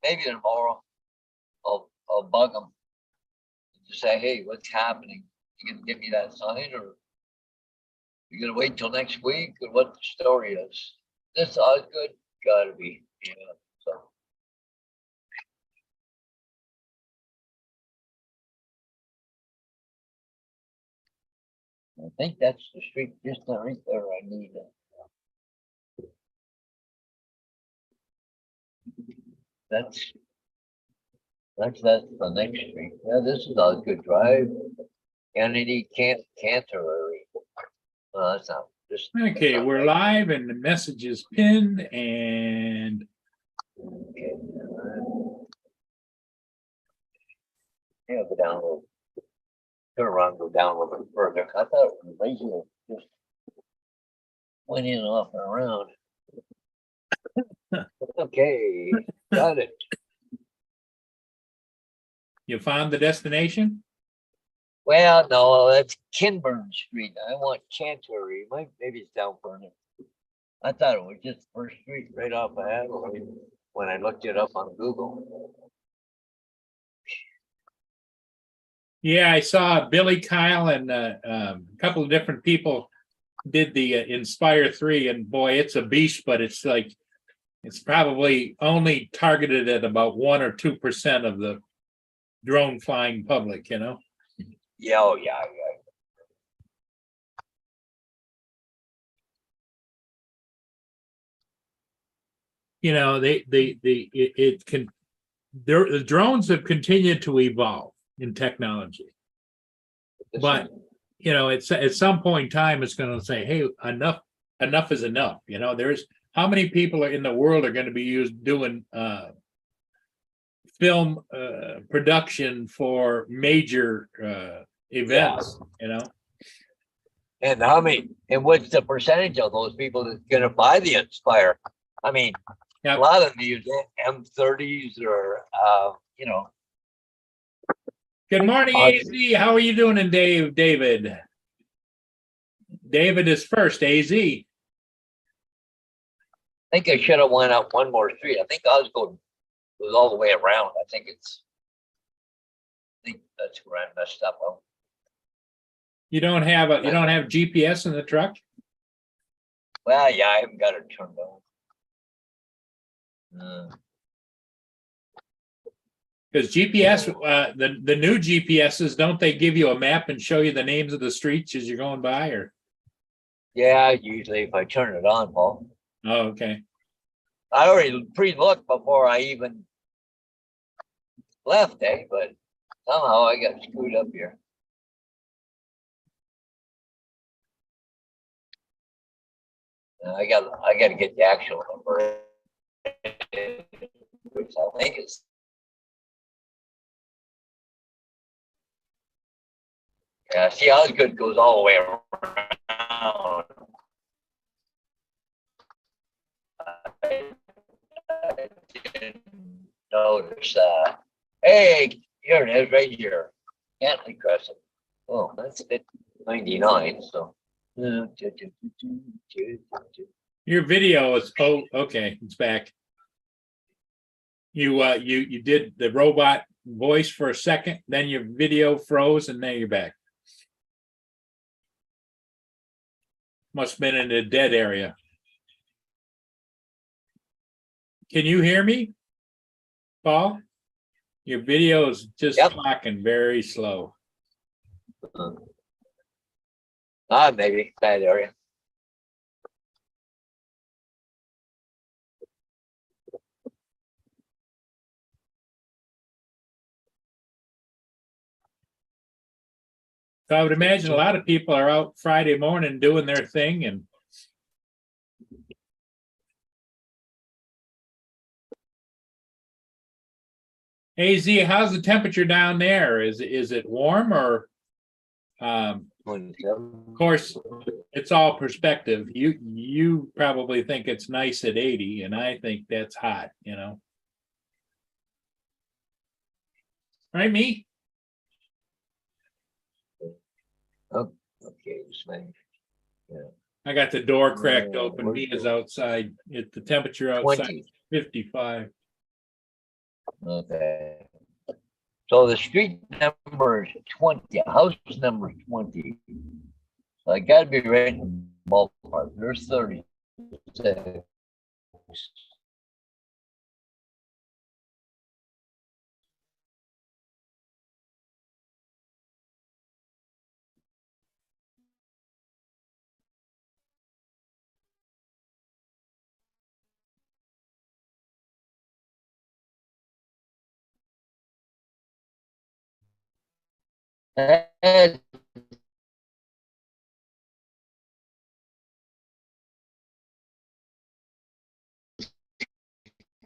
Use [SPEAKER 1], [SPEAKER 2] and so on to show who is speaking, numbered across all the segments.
[SPEAKER 1] maybe tomorrow I'll bug them to say, hey, what's happening? You gonna give me that sign, or you gonna wait till next week, or what the story is? This Osgood gotta be, so. I think that's the street just right there. I need it. That's the next street. Yeah, this is Osgood Drive. Kennedy Canterbury. That's not just
[SPEAKER 2] Okay, we're live and the message is pinned and
[SPEAKER 1] okay. Yeah, go down a little. Turn around, go down a little bit further. I thought it was right here. Just went in and off and around. Okay, got it.
[SPEAKER 2] you found the destination?
[SPEAKER 1] Well, no, that's Kinburn Street. I want Chancery. Maybe it's down further. I thought it was just First Street right off of Adelaide when I looked it up on Google.
[SPEAKER 2] Yeah, I saw Billy Kyle and a couple of different people did the Inspire 3, and boy, it's a beast, but it's like it's probably only targeted at about 1 or 2% of the drone flying public,
[SPEAKER 1] Yeah, oh yeah.
[SPEAKER 2] The drones have continued to evolve in technology, but it's at some point in time it's going to say, hey, enough is enough. There's how many people are in the world are going to be doing film production for major events,
[SPEAKER 1] And how many, and what's the percentage of those people that's gonna buy the Inspire? I mean, a lot of them use M30s or
[SPEAKER 2] Good morning, AZ. How are you doing, and David? David is first, AZ.
[SPEAKER 1] I think I should have went up one more street. I think Osgood goes all the way around. I think that's where I messed up.
[SPEAKER 2] You don't have GPS in the truck?
[SPEAKER 1] Well, yeah, I haven't got it turned on.
[SPEAKER 2] Because GPS, the new GPSs, don't they give you a map and show you the names of the streets as you're going by, or?
[SPEAKER 1] Yeah, usually if I turn it on, Paul.
[SPEAKER 2] Oh, okay.
[SPEAKER 1] I already pre-looked before I even left, but somehow I got screwed up here. I got to get the actual number, which I think is. Yeah, see how good goes all the way around. I didn't notice. Hey, here it is, right here, Cantley Crescent. Oh, that's it, 99. So.
[SPEAKER 2] Your video is okay, it's back. You did the robot voice for a second, then your video froze, and now you're back. Must have been in a dead area. Can you hear me, Paul? Your video is just clocking very slow.
[SPEAKER 1] Maybe bad area.
[SPEAKER 2] So I would imagine a lot of people are out Friday morning doing their thing, and AZ, how's the temperature down there? Is it warm, or of course it's all perspective. You probably think it's nice at 80, and I think that's hot, right, me?
[SPEAKER 1] Oh, okay, yeah.
[SPEAKER 2] I got the door cracked open. Mia's outside. The temperature outside
[SPEAKER 1] 20.
[SPEAKER 2] 55.
[SPEAKER 1] Okay. So the street number is 20, house number is 20. So I gotta be right in the ballpark. There's 36. And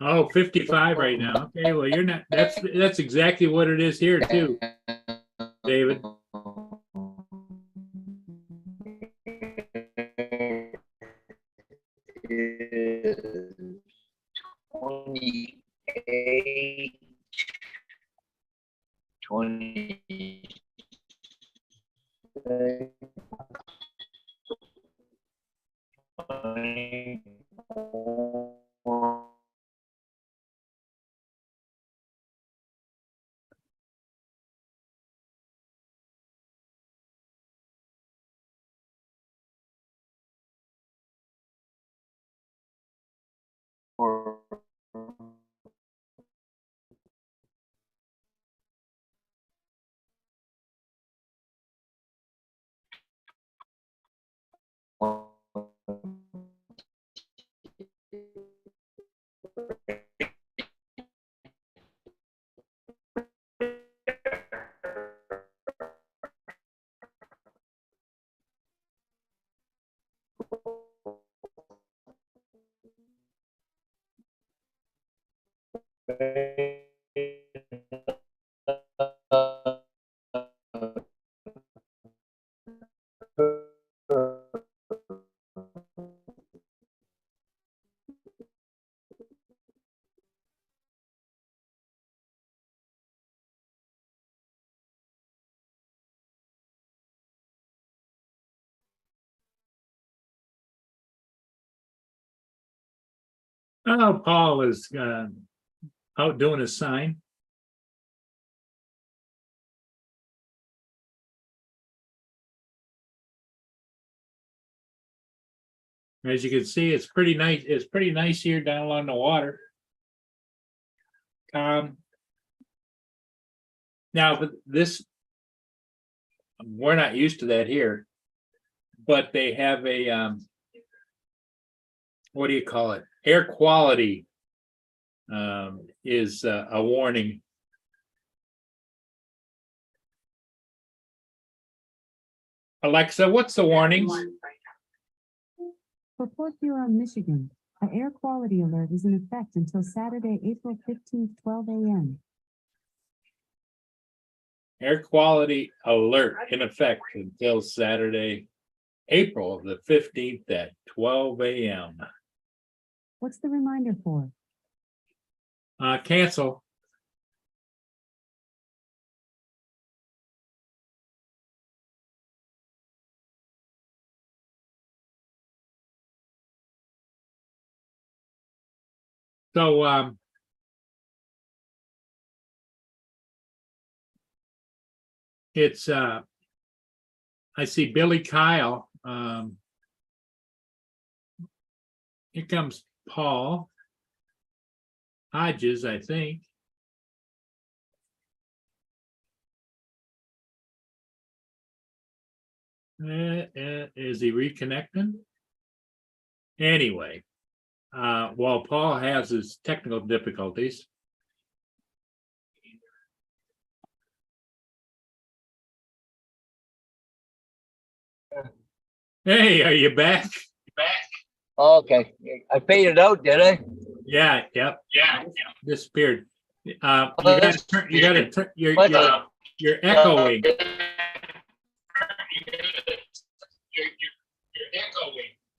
[SPEAKER 2] Oh, 55 right now. Okay, well, you're not, that's exactly what it is here too, David.
[SPEAKER 1] is 28, 20.
[SPEAKER 2] Oh, Paul is out doing his sign. As you can see, it's pretty nice. It's pretty nice here down along the water. Now, this, we're not used to that here, but they have a, what do you call it? Air quality is a warning. Alexa, what's the warnings?
[SPEAKER 3] For Port Huron, Michigan, an air quality alert is in effect until Saturday, April 15th, 12 a.m.
[SPEAKER 2] Air quality alert in effect until Saturday, April the 15th at 12 a.m.
[SPEAKER 3] What's the reminder for?
[SPEAKER 2] Cancel. So, it's, I see Billy Kyle. Here comes Paul Hodges, I think. Is he reconnecting? Anyway, while Paul has his technical difficulties. Hey, are you back?
[SPEAKER 1] Okay, I faded out, did I?
[SPEAKER 2] Yeah, yep. Disappeared. You gotta turn, you're echoing.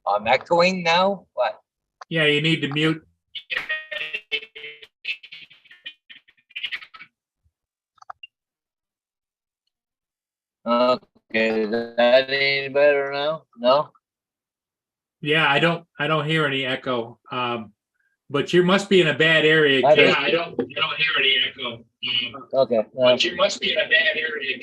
[SPEAKER 1] I'm echoing now? What?
[SPEAKER 2] Yeah, you need to mute.
[SPEAKER 1] Okay, is that any better now? No?
[SPEAKER 2] Yeah, I don't hear any echo. but you must be in a bad area.
[SPEAKER 1] I don't-
[SPEAKER 2] Yeah, I don't hear any echo.
[SPEAKER 1] Okay.
[SPEAKER 2] But you must be in a bad area.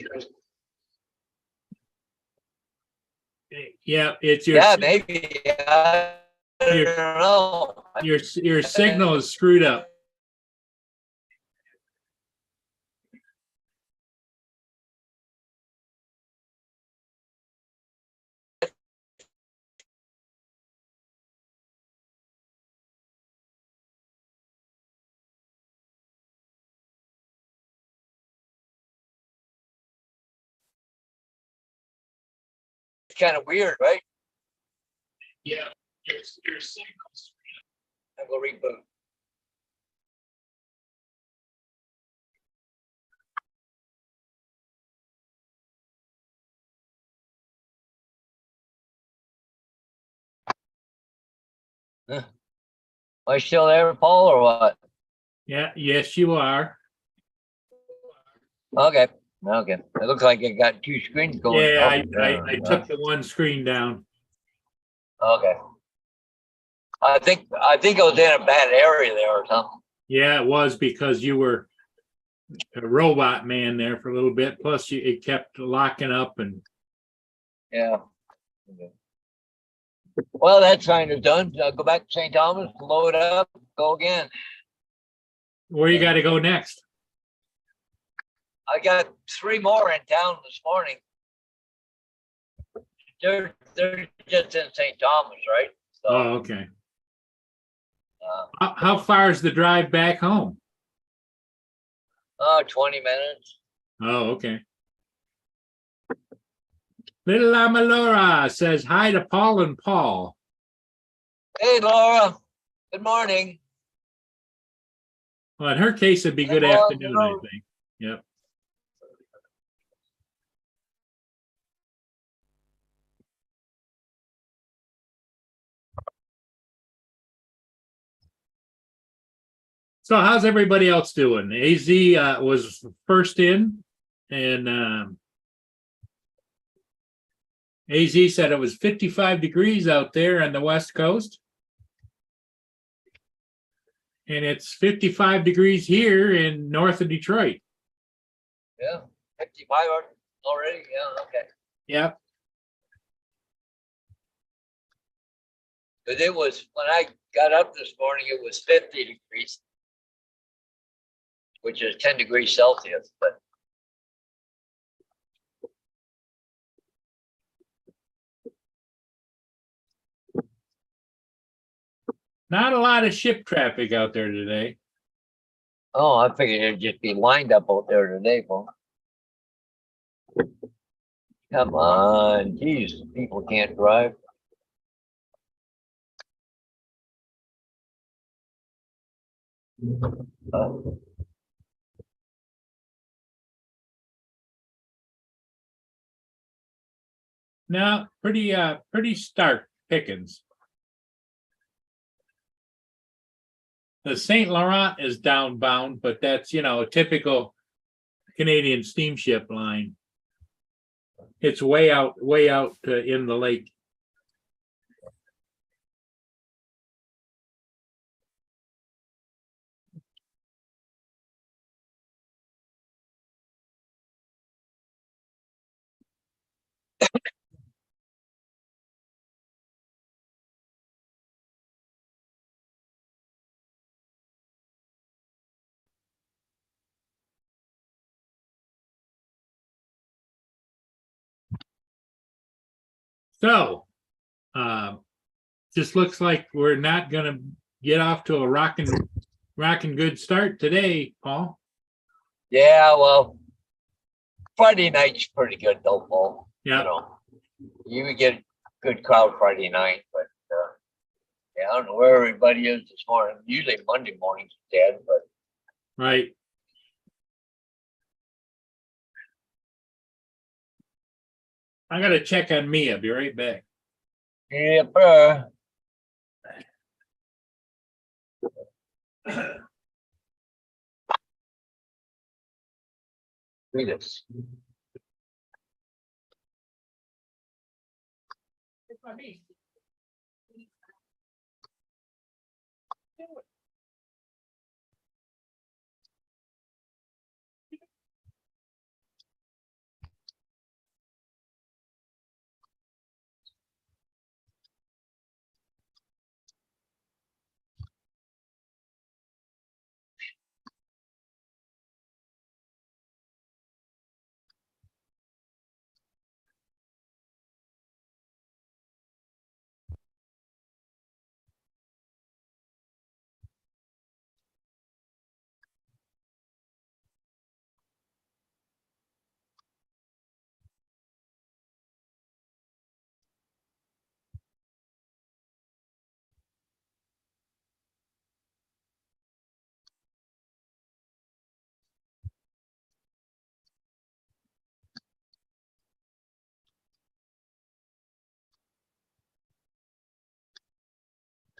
[SPEAKER 2] Yeah, it's your,
[SPEAKER 1] Yeah, maybe. I don't
[SPEAKER 2] Your-
[SPEAKER 1] know.
[SPEAKER 2] your signal is screwed up.
[SPEAKER 1] It's kind of weird, right?
[SPEAKER 2] Yeah, your signal's.
[SPEAKER 1] I'm gonna reboot. Am I still there, Paul, or what?
[SPEAKER 2] Yeah, yes, you are.
[SPEAKER 1] Okay. Okay. It looks like it got two screens going.
[SPEAKER 2] Yeah,
[SPEAKER 1] Oh,
[SPEAKER 2] I took the one screen down.
[SPEAKER 1] Okay. I think I was in a bad area there or something.
[SPEAKER 2] Yeah, it was because you were a robot man there for a little bit. Plus, it kept locking up, and
[SPEAKER 1] Yeah. Okay. Well, that sign is done. I'll go back to St. Thomas, load up, go again.
[SPEAKER 2] where you got to go next?
[SPEAKER 1] I got 3 more in town this morning. They're just in St. Thomas, right? So,
[SPEAKER 2] Oh, okay.
[SPEAKER 1] uh,
[SPEAKER 2] How far is the drive back home?
[SPEAKER 1] 20 minutes.
[SPEAKER 2] Oh, okay. Little Amalora says hi to Paul and Paul.
[SPEAKER 1] Hey, Laura. Good morning.
[SPEAKER 2] Well, in her case, it'd be good
[SPEAKER 1] Well,
[SPEAKER 2] afternoon, I think. Yep. So how's everybody else doing? AZ was first in, and AZ said it was 55 degrees out there on the West Coast. And it's 55 degrees here in north of Detroit.
[SPEAKER 1] Yeah, 55 already. Yeah, okay.
[SPEAKER 2] Yep.
[SPEAKER 1] But it was, when I got up this morning, it was 50 degrees, which is 10 degrees Celsius. But
[SPEAKER 2] Not a lot of ship traffic out there today.
[SPEAKER 1] oh, I figured it'd just be lined up out there today, Paul. Come on, geez, people can't drive. Uh,
[SPEAKER 2] No, pretty stark pickings. The St. Laurent is downbound, but that's, a typical Canadian steamship line. It's way out in the lake. So, just looks like we're not gonna get off to a rocking good start today, Paul.
[SPEAKER 1] yeah, well, Friday night's pretty good though, Paul.
[SPEAKER 2] Yeah.
[SPEAKER 1] You know, you would get a good crowd Friday night, but yeah, I don't know where everybody is this morning. Usually Monday morning's dead, but
[SPEAKER 2] Right. I gotta check on Mia. Be right back.
[SPEAKER 1] yep. Read this.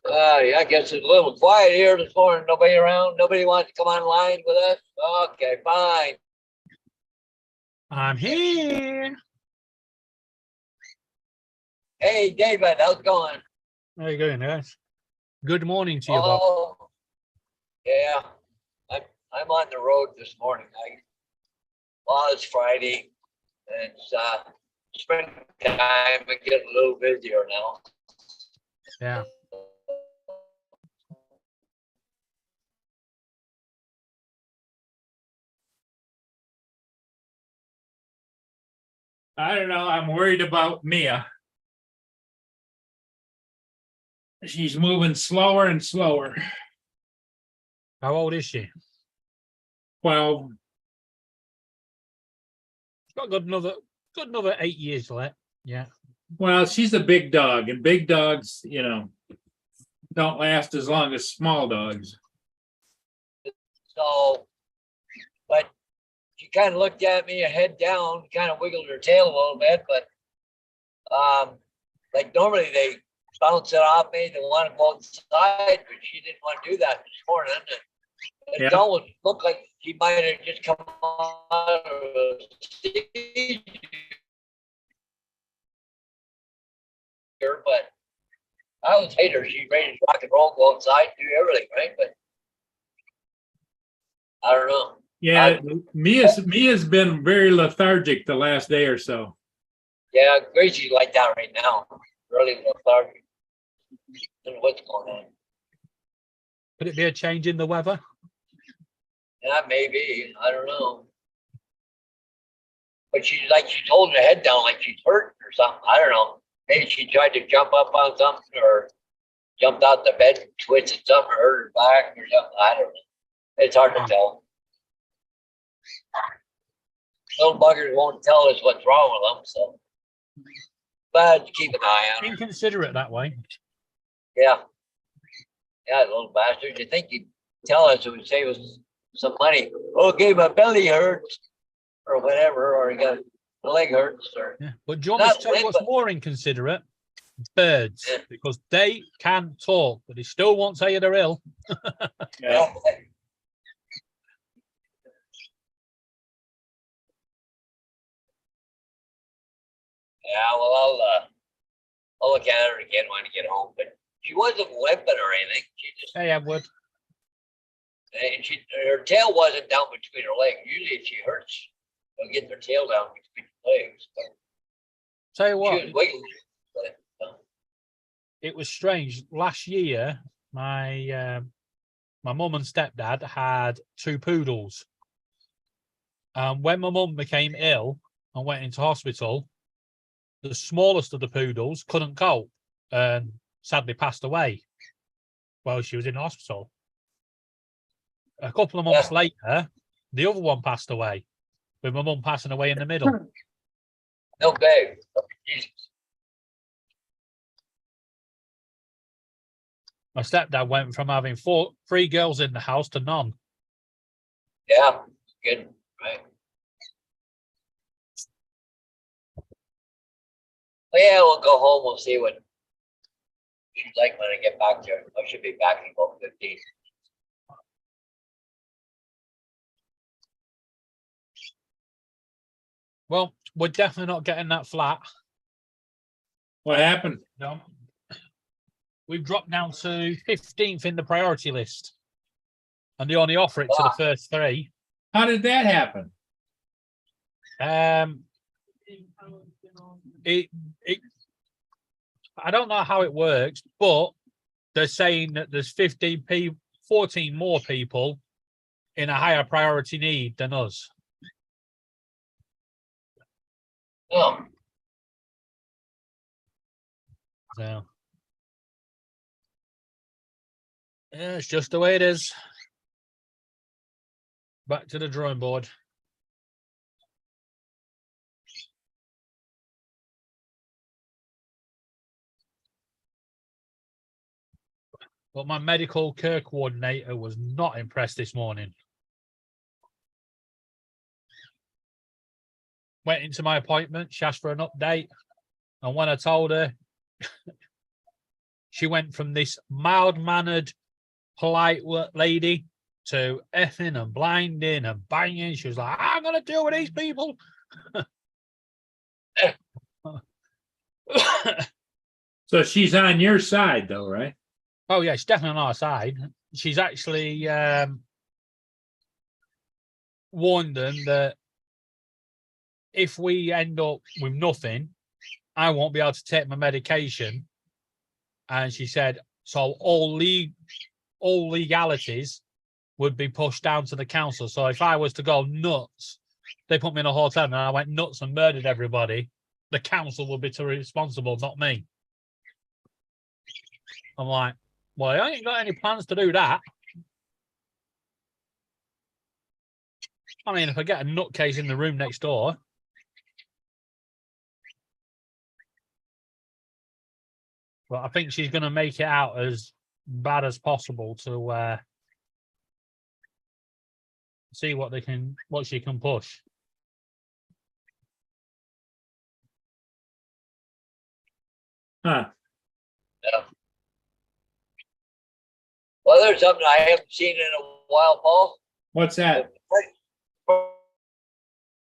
[SPEAKER 1] Yeah, I guess it's a little quiet here this morning. Nobody around. Nobody wants to come online with us. Okay, fine.
[SPEAKER 4] I'm here.
[SPEAKER 1] Hey, David, how's it going?
[SPEAKER 4] How you going, guys? Good morning to you, Bob.
[SPEAKER 1] Oh, yeah. I'm on the road this morning. Well, it's Friday, and it's springtime. I get a little busier now.
[SPEAKER 4] Yeah.
[SPEAKER 2] I don't know. I'm worried about Mia. She's moving slower and slower.
[SPEAKER 4] How old is she?
[SPEAKER 2] Well,
[SPEAKER 4] She's got good another 8 years left. Yeah.
[SPEAKER 2] well, she's a big dog, and big dogs, don't last as long as small dogs.
[SPEAKER 1] So, but she kind of looked at me, her head down, kind of wiggled her tail a little bit, but like normally they bounce it off me, they want to go outside, but she didn't want to do that this morning. It
[SPEAKER 2] Yeah.
[SPEAKER 1] almost looked like she might have just come out of a seizure, but I was hater. She's ready to rock and roll, go outside, do everything, right? But I don't know.
[SPEAKER 2] Yeah, Mia's been very lethargic the last day or so.
[SPEAKER 1] Yeah, Gracie's like that right now. Really lethargic. Don't know what's going on.
[SPEAKER 4] Could it be a change in the weather?
[SPEAKER 1] Yeah, maybe. I don't know. But she's holding her head down like she's hurt or something. I don't know. Maybe she tried to jump up on something or jumped out the bed and twisted something or hurt her back or something. I don't know. It's hard to tell. Little buggers won't tell us what's wrong with them, so. But keep an eye on her.
[SPEAKER 4] Inconsiderate that way.
[SPEAKER 1] Yeah. Yeah, little bastard. You think you'd tell us it would save us some money? Okay, my belly hurts or whatever, or you got my leg hurts or
[SPEAKER 4] Yeah. But do you want me
[SPEAKER 1] Not
[SPEAKER 4] to tell you what's
[SPEAKER 1] limp,
[SPEAKER 4] more inconsiderate? Birds,
[SPEAKER 1] Yeah.
[SPEAKER 4] because they can talk, but they still won't tell you they're ill.
[SPEAKER 2] Yeah.
[SPEAKER 1] Yeah, well, I'll look at her again when I get home. But she wasn't limping or anything. She just
[SPEAKER 4] Hey, Edward.
[SPEAKER 1] and her tail wasn't down between her legs. Usually, if she hurts, they'll get their tail down between her legs. But
[SPEAKER 4] Tell you what,
[SPEAKER 1] she was wiggling. But,
[SPEAKER 4] it was strange. Last year, my mum and stepdad had 2 poodles. When my mum became ill and went into hospital, the smallest of the poodles couldn't cope and sadly passed away while she was in hospital. A couple of months later, the other one passed away, with my mum passing away in the middle.
[SPEAKER 1] no bag. Jesus.
[SPEAKER 4] My stepdad went from having 3 girls in the house to none.
[SPEAKER 1] Yeah, good, right? Well, yeah, we'll go home. We'll see what she's like when I get back there. I should be back in about 15.
[SPEAKER 4] Well, we're definitely not getting that flat.
[SPEAKER 2] What happened?
[SPEAKER 4] No. We've dropped down to 15th in the priority list. And they only offer it to the
[SPEAKER 1] Wow.
[SPEAKER 4] first 3.
[SPEAKER 2] How did that happen?
[SPEAKER 4] I don't know how it works, but they're saying that there's 14 more people in a higher priority need than us.
[SPEAKER 1] Oh,
[SPEAKER 4] So yeah, it's just the way it is. Back to the drawing board. But my medical care coordinator was not impressed this morning. Went into my appointment, she asked for an update. And when I told her she went from this mild-mannered, polite lady to effing and blinding and banging. She was like, I'm going to deal with these people.
[SPEAKER 2] So she's on your side though, right?
[SPEAKER 4] Oh, yeah, she's definitely on our side. She's actually warned them that if we end up with nothing, I won't be able to take my medication. And she said, so all legalities would be pushed down to the council. So if I was to go nuts, they put me in a hotel and I went nuts and murdered everybody, the council would be responsible, not me. I'm like, well, I ain't got any plans to do that. I mean, if I get a nutcase in the room next door, but I think she's going to make it out as bad as possible to see what she can push.
[SPEAKER 2] Huh?
[SPEAKER 1] Yeah. Well, there's something I haven't seen in a while, Paul.
[SPEAKER 2] What's that?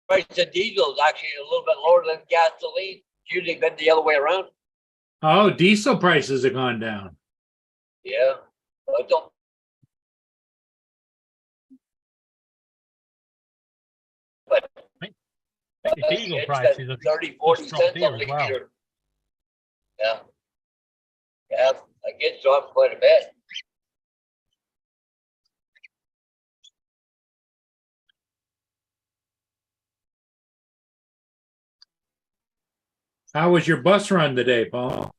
[SPEAKER 1] Price of diesel is actually a little bit lower than gasoline. It's usually been the other way around.
[SPEAKER 2] Oh, diesel prices have gone down.
[SPEAKER 1] Yeah. But don't. But
[SPEAKER 4] The diesel
[SPEAKER 1] it's
[SPEAKER 4] prices
[SPEAKER 1] been
[SPEAKER 4] are
[SPEAKER 1] 30, 40
[SPEAKER 4] dropped
[SPEAKER 1] cents
[SPEAKER 4] here
[SPEAKER 1] a
[SPEAKER 4] as well.
[SPEAKER 1] liter. Yeah. Yeah, I get dropped quite a bit.
[SPEAKER 2] How was your bus run today, Paul?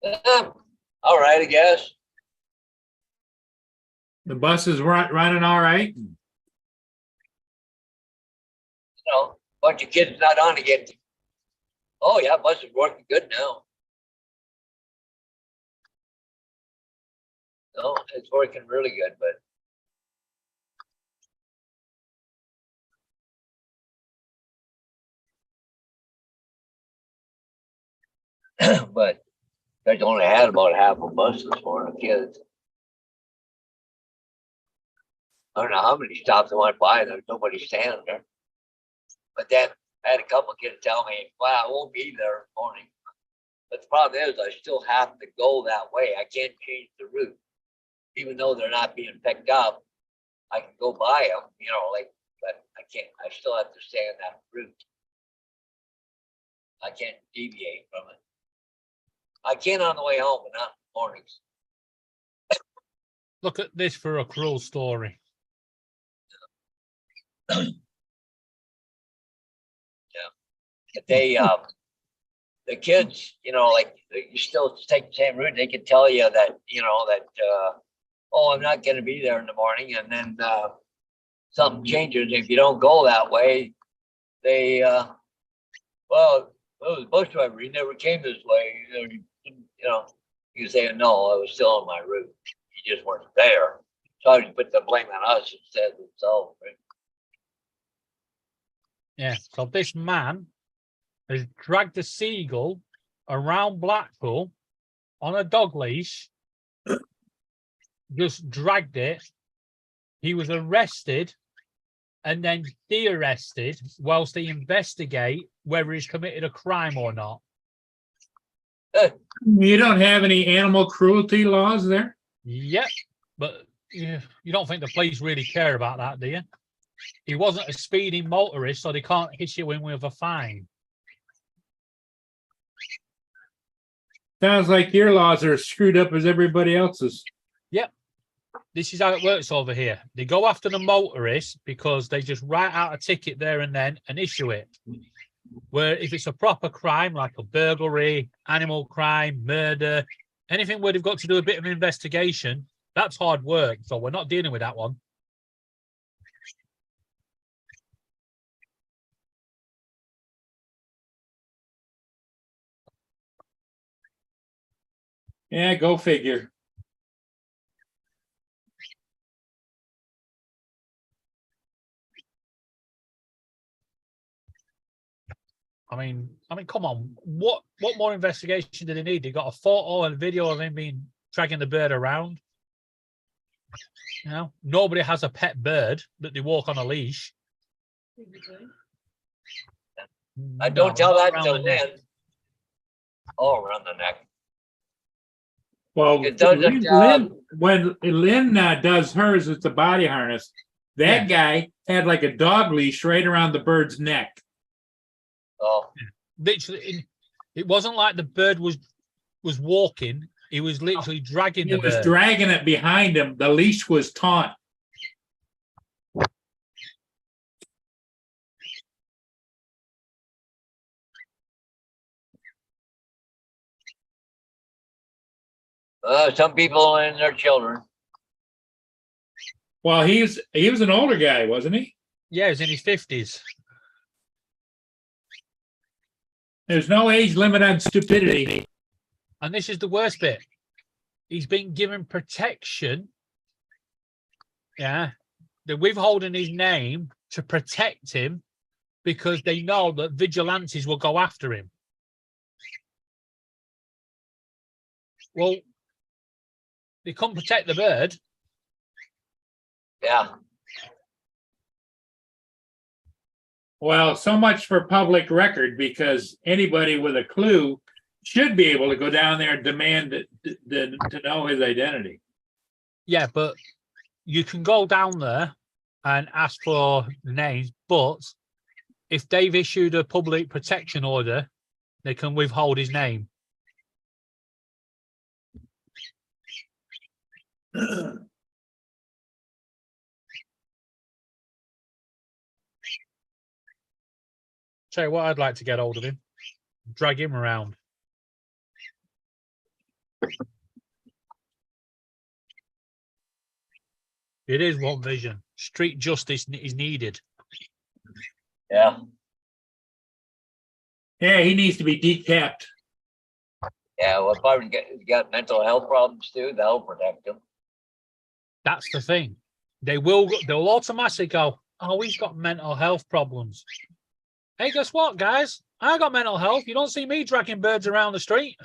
[SPEAKER 1] All right, I guess.
[SPEAKER 2] The bus is running all right?
[SPEAKER 1] You know, bunch of kids not on again. Oh yeah, bus is working good now. No, it's working really good, but they only had about half a bus this morning, kids. I don't know how many stops I went by, and there's nobody standing there. But then I had a couple of kids tell me, well, I won't be there in the morning. But the problem is I still have to go that way. I can't change the route. Even though they're not being picked up, I can go by them, you know, like, but I can't, I still have to stay on that route. I can't deviate from it. I can on the way home, but not in the mornings.
[SPEAKER 4] Look at this for a cruel story.
[SPEAKER 1] But they, the kids, you know, like you still take the same route. They can tell you that, you know, that, oh, I'm not going to be there in the morning. And then something changes. If you don't go that way, they, well, the bus driver, he never came this way. You know, you say, no, I was still on my route. You just weren't there. So I just put the blame on us instead of themselves. Right?
[SPEAKER 4] Yeah. So this man has dragged a seagull around Blackpool on a dog leash, just dragged it. He was arrested and then de-arrested whilst they investigate whether he's committed a crime or not.
[SPEAKER 2] You don't have any animal cruelty laws there?
[SPEAKER 4] Yep, but you don't think the police really care about that, do you? He wasn't a speeding motorist, so they can't hit you in with a fine.
[SPEAKER 2] Sounds like your laws are as screwed up as everybody else's.
[SPEAKER 4] Yep. This is how it works over here. They go after the motorist because they just write out a ticket there and then and issue it. Where if it's a proper crime like a burglary, animal crime, murder, anything where they've got to do a bit of an investigation, that's hard work. So we're not dealing with that one.
[SPEAKER 2] Yeah, go figure.
[SPEAKER 4] Come on. What more investigation did they need? They got a photo and video of him dragging the bird around. You know, nobody has a pet bird that they walk on a leash.
[SPEAKER 1] I don't tell that
[SPEAKER 4] around
[SPEAKER 1] to
[SPEAKER 4] the neck.
[SPEAKER 1] Lynn. Oh, around the neck.
[SPEAKER 2] Well,
[SPEAKER 1] It does a job.
[SPEAKER 2] when Lynn does hers, it's a body harness. That guy had like a dog leash right around the bird's neck.
[SPEAKER 1] Oh,
[SPEAKER 4] Literally, it wasn't like the bird was walking. He was literally dragging
[SPEAKER 2] He
[SPEAKER 4] the
[SPEAKER 2] was
[SPEAKER 4] bird.
[SPEAKER 2] dragging it behind him. The leash was taut.
[SPEAKER 1] some people and their children.
[SPEAKER 2] Well, he was an older guy, wasn't he?
[SPEAKER 4] Yeah, he was in his 50s.
[SPEAKER 2] There's no age limit on stupidity.
[SPEAKER 4] And this is the worst bit. He's been given protection. Yeah. They're withholding his name to protect him because they know that vigilantes will go after him. Well, they couldn't protect the bird.
[SPEAKER 1] Yeah.
[SPEAKER 2] Well, so much for public record, because anybody with a clue should be able to go down there and demand to know his identity.
[SPEAKER 4] Yeah, but you can go down there and ask for names, but if they've issued a public protection order, they can withhold his name. Tell you what, I'd like to get hold of him, drag him around. It is one vision. Street justice is needed.
[SPEAKER 1] Yeah.
[SPEAKER 2] Yeah, he needs to be decapped.
[SPEAKER 1] Yeah. Well, if I got mental health problems too, that'll protect him.
[SPEAKER 4] That's the thing. They'll automatically go, oh, he's got mental health problems. Hey, guess what, guys? I got mental health. You don't see me dragging birds around the street.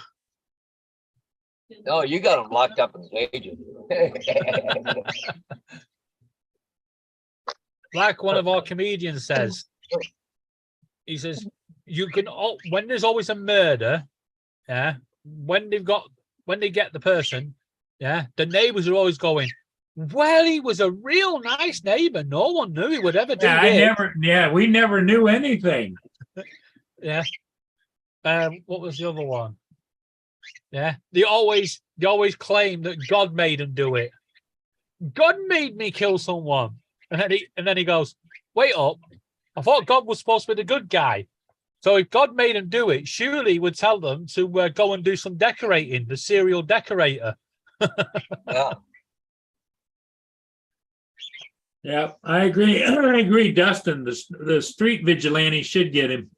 [SPEAKER 1] No, you got him locked up in cages.
[SPEAKER 4] Like one of our comedians says, he says, you can, when there's always a murder, yeah, when they get the person, yeah, the neighbors are always going, well, he was a real nice neighbor. No one knew he would ever do this.
[SPEAKER 2] We never knew anything.
[SPEAKER 4] Yeah. What was the other one? Yeah. They always claim that God made him do it. God made me kill someone. And then he goes, wait up. I thought God was supposed to be the good guy. So if God made him do it, surely he would tell them to go and do some decorating, the serial decorator.
[SPEAKER 1] Yeah.
[SPEAKER 2] Yeah, I agree. I agree, Dustin. The street vigilante should get him.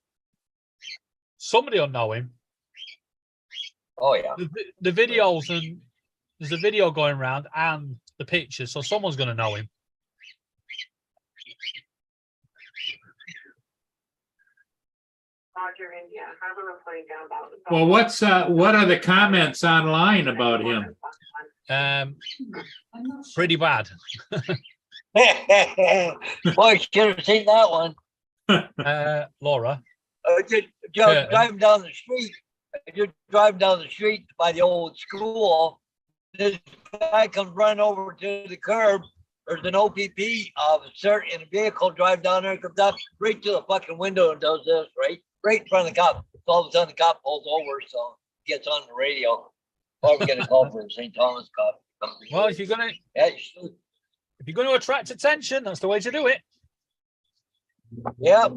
[SPEAKER 4] Somebody will know him.
[SPEAKER 1] Oh yeah.
[SPEAKER 4] The videos, and there's a video going around and the pictures, so someone's going to know him.
[SPEAKER 5] Roger, India, Harbor reporting down about.
[SPEAKER 2] Well, what are the comments online about him?
[SPEAKER 4] Pretty bad.
[SPEAKER 1] Boy, you should have seen that one.
[SPEAKER 4] Laura.
[SPEAKER 1] Driving down the street. You're driving down the street by the old school. This guy comes running over to the curb. There's an OPP officer in a vehicle, drive down there, comes up right to the fucking window and does this, right in front of the cop. So all of a sudden the cop pulls over, so gets on the radio. Or we get a call from the St. Thomas cop.
[SPEAKER 4] Well, if you're gonna attract attention, that's the way to do it.
[SPEAKER 1] Yep.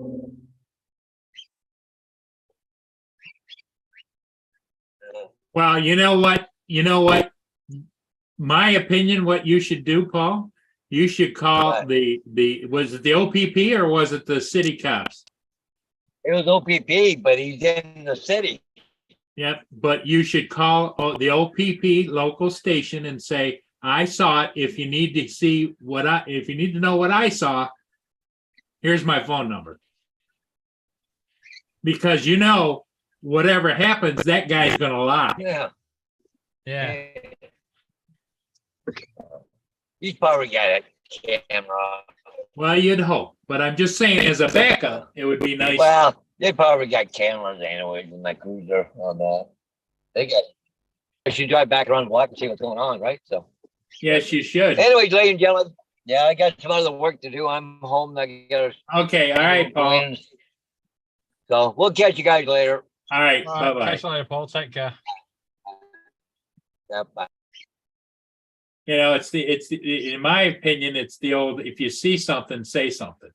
[SPEAKER 2] Well, you know what? My opinion, what you should do, Paul, you should call
[SPEAKER 1] What?
[SPEAKER 2] was it the OPP or was it the city cops?
[SPEAKER 1] It was OPP, but he's in the city.
[SPEAKER 2] Yep, but you should call the OPP local station and say, I saw it. If you need to know what I saw, here's my phone number. Because whatever happens, that guy's gonna lie.
[SPEAKER 1] Yeah.
[SPEAKER 4] Yeah.
[SPEAKER 1] He's probably got a camera.
[SPEAKER 2] Well, you'd hope, but I'm just saying as a backup, it would be nice.
[SPEAKER 1] Well, they probably got cameras anyways in that cruiser on that. They got. I should drive back around the block and see what's going on, right? So,
[SPEAKER 2] Yes, you should.
[SPEAKER 1] anyways, ladies and gentlemen, yeah, I got some other work to do. I'm home. I got.
[SPEAKER 2] Okay, all right, Paul.
[SPEAKER 1] So we'll catch you guys later.
[SPEAKER 2] All right,
[SPEAKER 4] All right,
[SPEAKER 2] bye-bye.
[SPEAKER 4] catch you later, Paul. Take care.
[SPEAKER 1] Yeah, bye.
[SPEAKER 2] In my opinion, it's the old, if you see something, say something,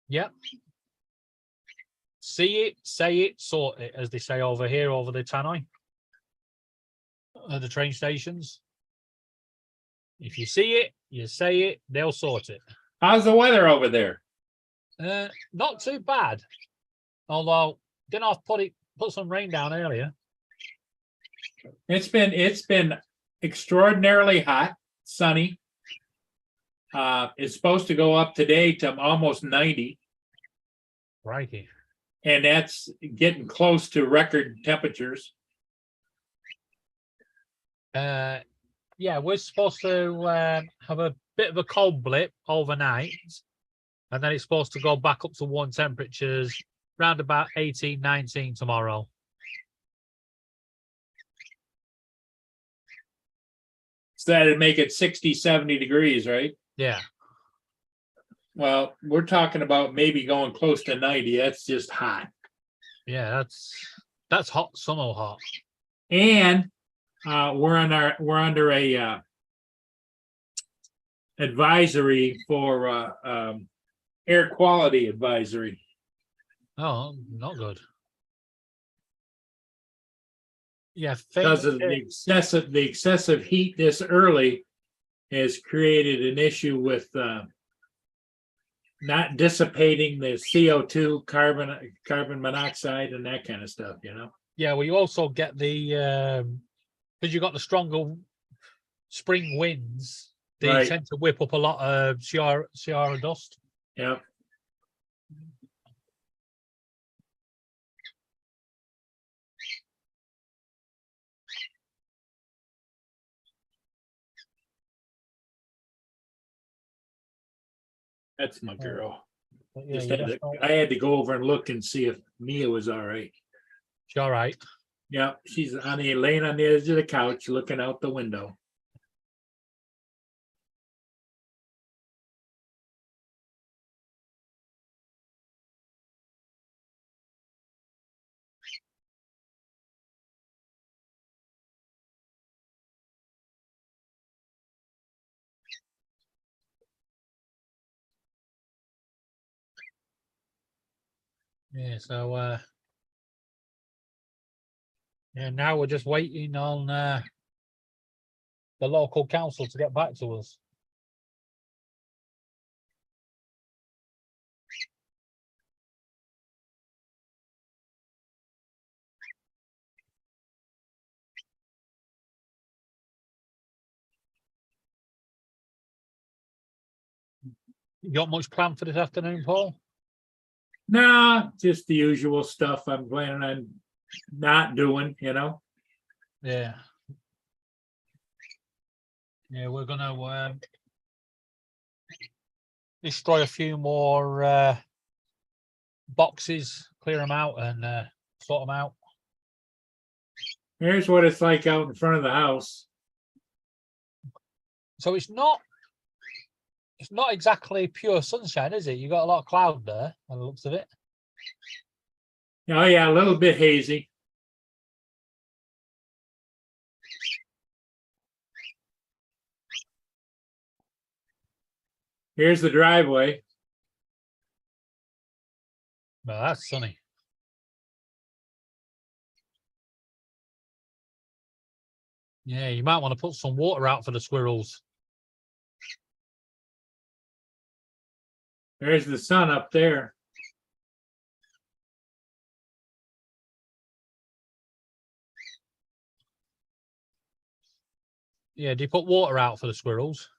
[SPEAKER 4] Yep. See it, say it, sort it, as they say over here, over the tannoy. At the train stations. If you see it, you say it, they'll sort it.
[SPEAKER 2] How's the weather over there?
[SPEAKER 4] Not too bad. Although, didn't I put some rain down earlier?
[SPEAKER 2] It's been extraordinarily hot, sunny. It's supposed to go up today to almost 90,
[SPEAKER 4] Righty.
[SPEAKER 2] and that's getting close to record temperatures.
[SPEAKER 4] Yeah, we're supposed to have a bit of a cold blip overnight, and then it's supposed to go back up to warm temperatures round about 18, 19 tomorrow.
[SPEAKER 2] So that'd make it 60, 70 degrees, right?
[SPEAKER 4] Yeah.
[SPEAKER 2] Well, we're talking about maybe going close to 90. That's just hot.
[SPEAKER 4] Yeah, that's hot, summer hot.
[SPEAKER 2] And we're under a advisory for air quality advisory.
[SPEAKER 4] Oh, not good. Yeah,
[SPEAKER 2] Because of the excessive heat this early has created an issue with not dissipating the CO2, carbon monoxide, and that kind of stuff,
[SPEAKER 4] Yeah, well, you also get the because you got the stronger spring winds. They
[SPEAKER 2] Right.
[SPEAKER 4] tend to whip up a lot of Sierra dust.
[SPEAKER 2] Yeah. That's my girl.
[SPEAKER 4] But yeah,
[SPEAKER 2] Just
[SPEAKER 4] you
[SPEAKER 2] had to-
[SPEAKER 4] definitely-
[SPEAKER 2] I had to go over and look and see if Mia was all right.
[SPEAKER 4] She's all right.
[SPEAKER 2] Yeah, she's laying on the edge of the couch, looking out the window.
[SPEAKER 4] Yeah, so yeah, now we're just waiting on the local council to get back to us. You got much planned for this afternoon, Paul?
[SPEAKER 2] Nah, just the usual stuff I'm planning on not doing,
[SPEAKER 4] Yeah. Yeah, we're gonna destroy a few more boxes, clear them out, and sort them out.
[SPEAKER 2] Here's what it's like out in front of the house.
[SPEAKER 4] So it's not exactly pure sunshine, is it? You got a lot of cloud there, by the looks of it.
[SPEAKER 2] Oh yeah, a little bit hazy. Here's the driveway.
[SPEAKER 4] Well, that's sunny. Yeah, you might want to put some water out for the squirrels.
[SPEAKER 2] There's the sun up there.
[SPEAKER 4] Yeah, do you put water out for the squirrels?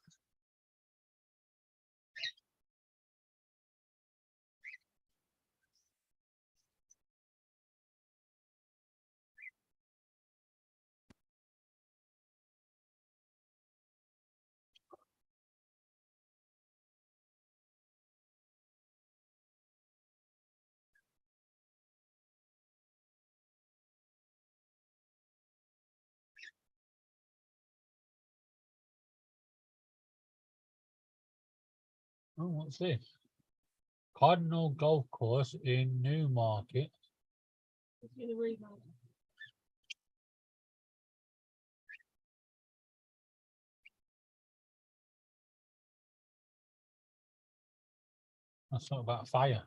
[SPEAKER 4] Oh, what's this? Cardinal Golf Course in Newmarket. That's not about fire.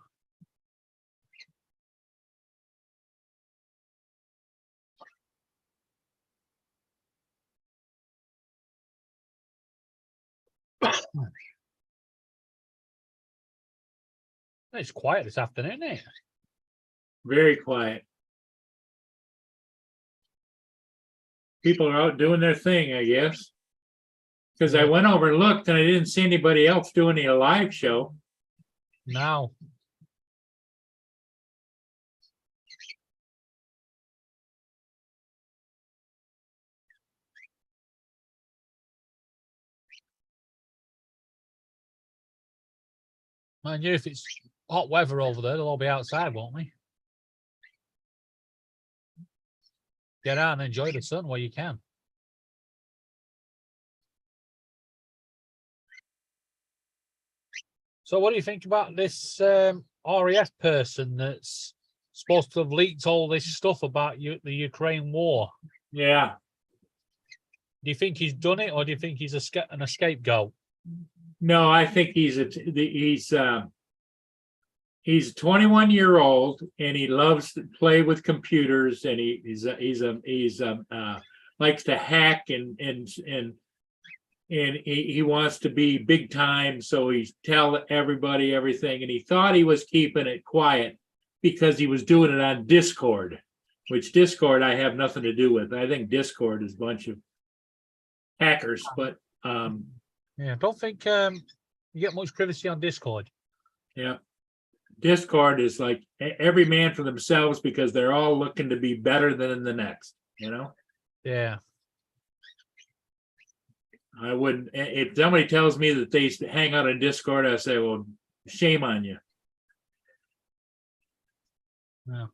[SPEAKER 4] It's quiet this afternoon, isn't it?
[SPEAKER 2] Very quiet. People are out doing their thing, I guess. Because I
[SPEAKER 4] Yeah.
[SPEAKER 2] went over and looked and I didn't see anybody else doing a live show.
[SPEAKER 4] Now, mind you, if it's hot weather over there, they'll all be outside, won't they? Get out and enjoy the sun while you can. So, what do you think about this RAF person that's supposed to have leaked all this stuff about the Ukraine war?
[SPEAKER 2] Yeah.
[SPEAKER 4] Do you think he's done it, or do you think he's an scapegoat?
[SPEAKER 2] No, I think he's 21-year-old and he loves to play with computers and he's likes to hack and he wants to be big time, so he's tell everybody everything, and he thought he was keeping it quiet because he was doing it on Discord, which Discord I have nothing to do with. I think Discord is a bunch of hackers, but
[SPEAKER 4] Yeah, I don't think you get much privacy on Discord.
[SPEAKER 2] yeah. Discord is like every man for themselves because they're all looking to be better than the next, you know?
[SPEAKER 4] Yeah.
[SPEAKER 2] I wouldn't, if somebody tells me that they hang out on Discord, I say, well, shame on you.
[SPEAKER 4] No,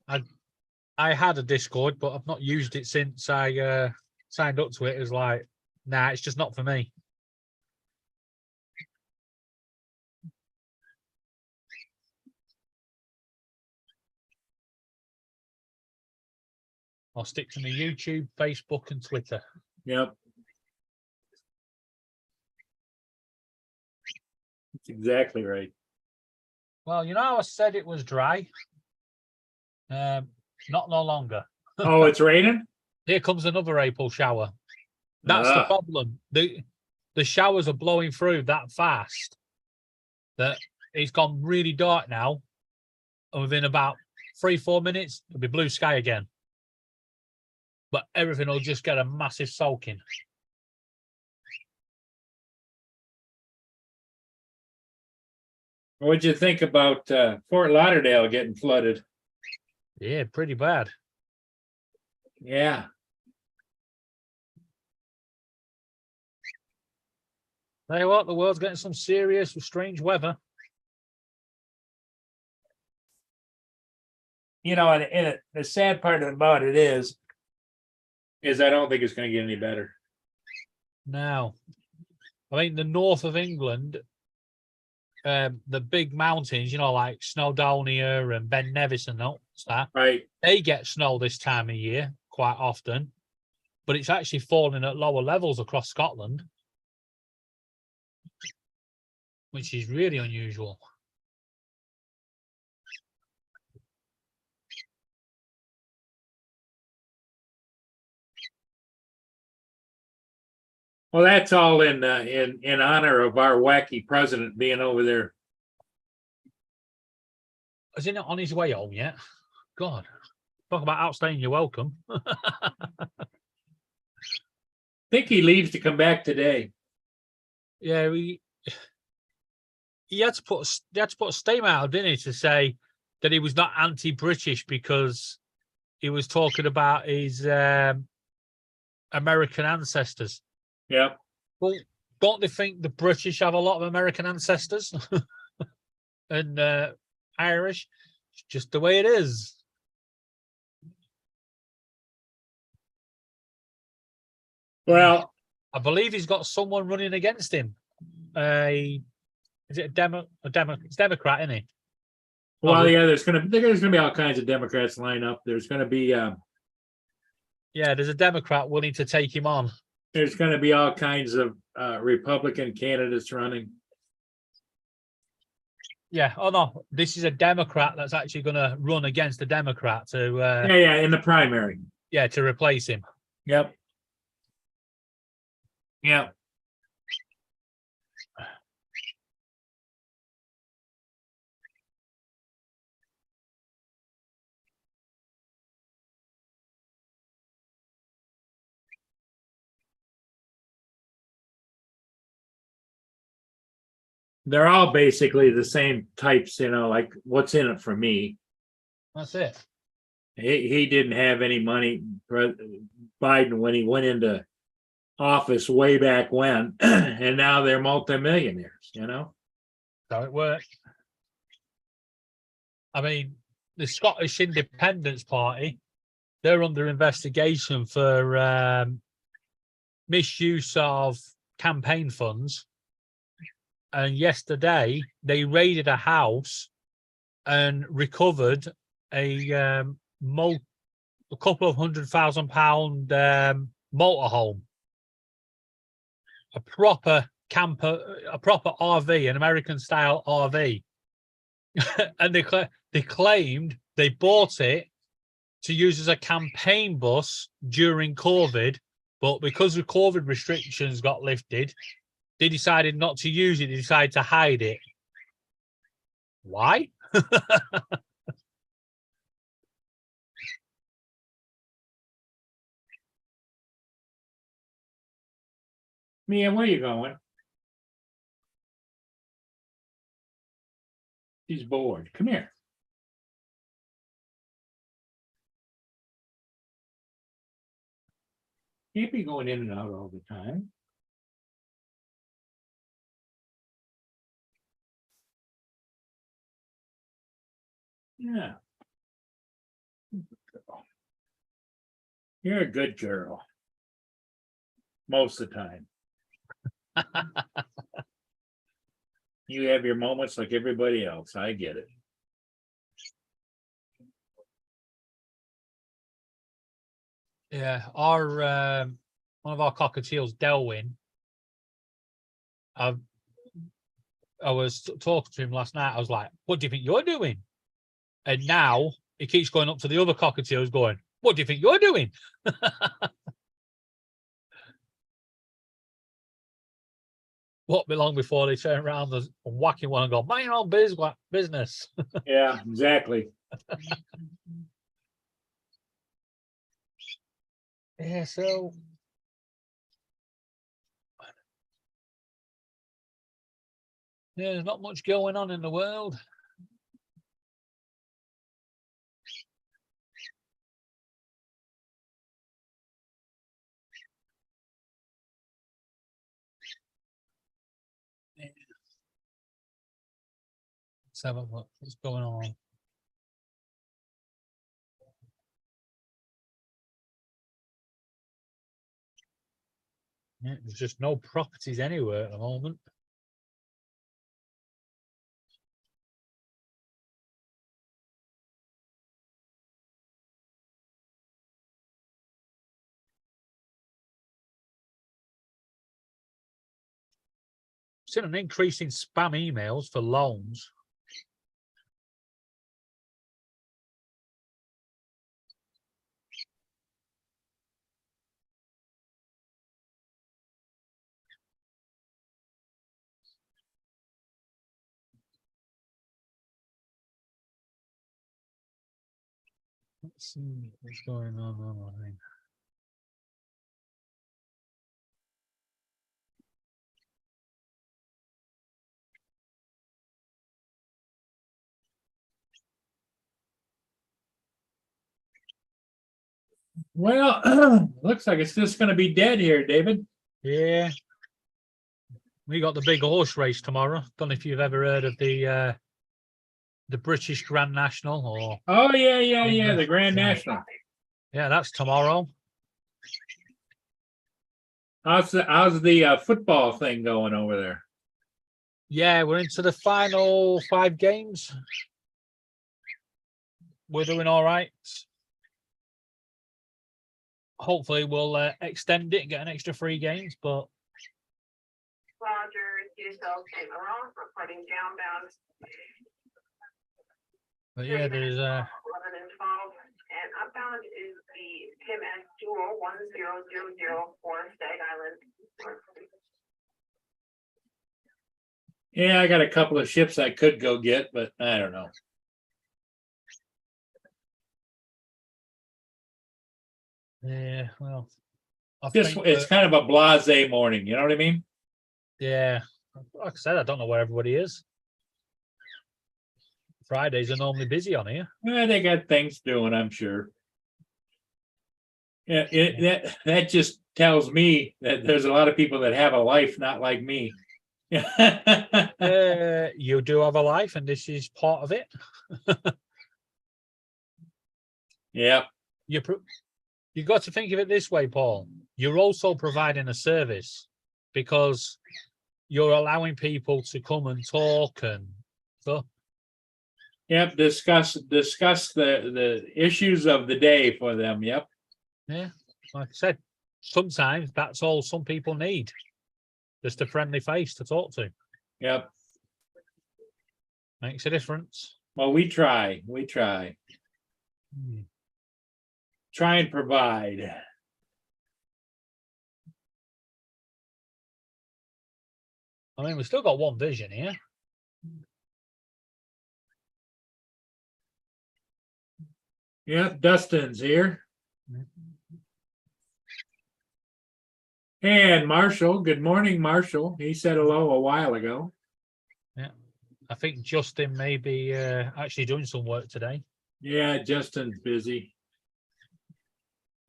[SPEAKER 4] I had a Discord, but I've not used it since I signed up to it. It was like, nah, it's just not for me. I'll stick to my YouTube, Facebook, and Twitter.
[SPEAKER 2] Yep. That's exactly right.
[SPEAKER 4] Well, you know how I said it was dry? Not no longer.
[SPEAKER 2] Oh, it's raining?
[SPEAKER 4] Here comes another April shower. That's the
[SPEAKER 2] Ah.
[SPEAKER 4] problem. The showers are blowing through that fast that it's gone really dark now. And within about 3-4 minutes, it'll be blue sky again. But everything will just get a massive soaking.
[SPEAKER 2] What'd you think about Fort Lauderdale getting flooded?
[SPEAKER 4] Yeah, pretty bad.
[SPEAKER 2] Yeah.
[SPEAKER 4] Tell you what, the world's getting some serious, strange weather.
[SPEAKER 2] You know, and the sad part about it is I don't think it's going to get any better.
[SPEAKER 4] Now, I mean, the north of England, the big mountains, you know, like Snowdonia and Ben Nevis and that,
[SPEAKER 2] Right.
[SPEAKER 4] they get snow this time of year quite often, but it's actually falling at lower levels across Scotland, which is really unusual.
[SPEAKER 2] Well, that's all in honor of our wacky president being over there.
[SPEAKER 4] Is he not on his way home yet? God, talk about outstaying your welcome.
[SPEAKER 2] I think he leaves to come back today.
[SPEAKER 4] Yeah, he had to put a statement out, didn't he, to say that he was not anti-British because he was talking about his American ancestors.
[SPEAKER 2] Yeah.
[SPEAKER 4] Well, don't they think the British have a lot of American ancestors and Irish? It's just the way it is.
[SPEAKER 2] Well,
[SPEAKER 4] I believe he's got someone running against him. A Is it it's Democrat, isn't he?
[SPEAKER 2] Well, yeah, there's gonna be all kinds of Democrats line up. There's gonna be
[SPEAKER 4] Yeah, there's a Democrat willing to take him on.
[SPEAKER 2] there's gonna be all kinds of Republican candidates running.
[SPEAKER 4] Yeah. Oh no, this is a Democrat that's actually going to run against a Democrat to
[SPEAKER 2] Yeah, in the primary.
[SPEAKER 4] to replace him.
[SPEAKER 2] Yep. Yep. They're all basically the same types, like what's in it for me.
[SPEAKER 4] That's it.
[SPEAKER 2] He didn't have any money, Biden, when he went into office way back when, and now they're multimillionaires,
[SPEAKER 4] So it worked. I mean, the Scottish Independence Party, they're under investigation for misuse of campaign funds. And yesterday they raided a house and recovered a couple of £100,000 motorhome, a proper camper, a proper RV, an American style RV. And they claimed they bought it to use as a campaign bus during COVID, but because the COVID restrictions got lifted, they decided not to use it. They decided to hide it. Why?
[SPEAKER 2] Mia, where you going? She's bored. Come here. Can't be going in and out all the time. Yeah. You're a good girl. Most of the time. You have your moments like everybody else. I get it.
[SPEAKER 4] Yeah, our one of our cockatiels, Delwyn. I was talking to him last night. I was like, "What do you think you're doing?" And now he keeps going up to the other cockatiels, going, "What do you think you're doing?" Won't be long before they turn around and whacking one and go, "Mind your own business."
[SPEAKER 2] Yeah, exactly.
[SPEAKER 4] Yeah, so yeah, there's not much going on in the world. Let's have a look. What's going on? Yeah, there's just no properties anywhere at the moment. Seen an increase in spam emails for loans. Let's see what's going on online.
[SPEAKER 2] Well, looks like it's just going to be dead here, David.
[SPEAKER 4] Yeah. We got the big horse race tomorrow. Don't know if you've ever heard of the British Grand National or
[SPEAKER 2] Oh yeah, the Grand National.
[SPEAKER 4] yeah, that's tomorrow.
[SPEAKER 2] How's the football thing going over there?
[SPEAKER 4] Yeah, we're into the final 5 games. We're doing all right. Hopefully, we'll extend it and get an extra 3 games. But
[SPEAKER 5] Roger, yourself, St. Laurent, reporting downbound.
[SPEAKER 4] yeah, there's
[SPEAKER 5] 11 and 12, and upbound is the Tim S. Jewel 10004 Stag Island.
[SPEAKER 2] Yeah, I got a couple of ships I could go get, but I don't know.
[SPEAKER 4] yeah, well, I
[SPEAKER 2] Just
[SPEAKER 4] think
[SPEAKER 2] it's
[SPEAKER 4] that-
[SPEAKER 2] kind of a blasé morning, you know what I mean?
[SPEAKER 4] yeah. Like I said, I don't know where everybody is. Fridays are normally busy on here.
[SPEAKER 2] They got things doing, I'm sure. Yeah, that just tells me that there's a lot of people that have a life not like me.
[SPEAKER 4] You do have a life, and this is part of it.
[SPEAKER 2] Yeah,
[SPEAKER 4] You've got to think of it this way, Paul. You're also providing a service because you're allowing people to come and talk and stuff.
[SPEAKER 2] yep. Discuss the issues of the day for them. Yep.
[SPEAKER 4] Yeah, like I said, sometimes that's all some people need. Just a friendly face to talk to.
[SPEAKER 2] Yep.
[SPEAKER 4] Makes a difference.
[SPEAKER 2] Well, we try. Try and provide.
[SPEAKER 4] I mean, we've still got one vision here.
[SPEAKER 2] Yep. Dustin's here. And Marshall, good morning, Marshall. He said hello a while ago.
[SPEAKER 4] I think Justin may be actually doing some work today.
[SPEAKER 2] Yeah, Justin's busy.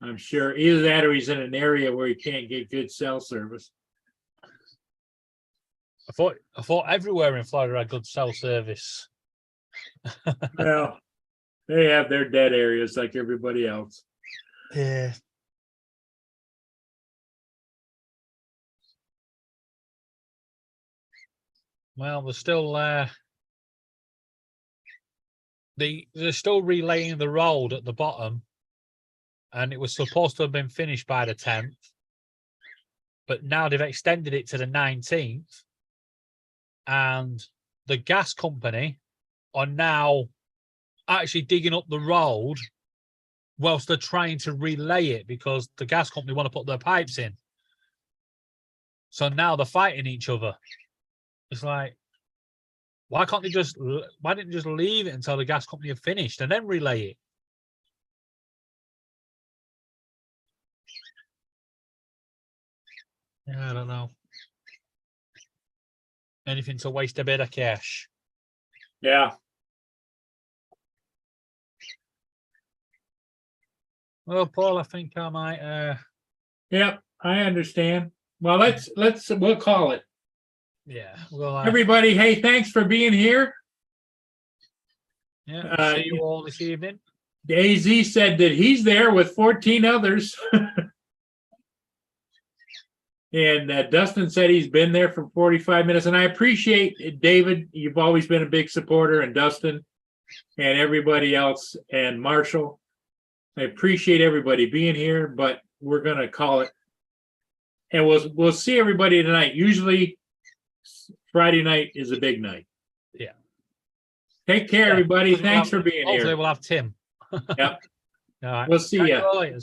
[SPEAKER 2] I'm sure either that or he's in an area where he can't get good cell service.
[SPEAKER 4] I thought everywhere in Florida had good cell service.
[SPEAKER 2] Well, they have their dead areas like everybody else.
[SPEAKER 4] Yeah. Well, there's still they're still relaying the road at the bottom, and it was supposed to have been finished by the 10th, but now they've extended it to the 19th, and the gas company are now actually digging up the road whilst they're trying to relay it because the gas company want to put their pipes in. So now they're fighting each other. It's like, why didn't you just leave it until the gas company have finished and then relay it? Yeah, I don't know. Anything to waste a bit of cash.
[SPEAKER 2] Yeah.
[SPEAKER 4] Well, Paul, I think I might
[SPEAKER 2] Yep, I understand. Well, we'll call it.
[SPEAKER 4] yeah, well
[SPEAKER 2] Everybody, hey, thanks for being here.
[SPEAKER 4] yeah, see you all this evening.
[SPEAKER 2] AZ said that he's there with 14 others. And Dustin said he's been there for 45 minutes. And I appreciate it, David. You've always been a big supporter, and Dustin and everybody else, and Marshall. I appreciate everybody being here, but we're going to call it. And we'll see everybody tonight. Usually Friday night is a big night.
[SPEAKER 4] Yeah.
[SPEAKER 2] Take care, everybody.
[SPEAKER 4] Hopefully
[SPEAKER 2] Thanks for being
[SPEAKER 4] Hopefully
[SPEAKER 2] here.
[SPEAKER 4] we'll have Tim.
[SPEAKER 2] Yep.
[SPEAKER 4] All right.
[SPEAKER 2] We'll see
[SPEAKER 4] Catch
[SPEAKER 2] ya.
[SPEAKER 4] you all later.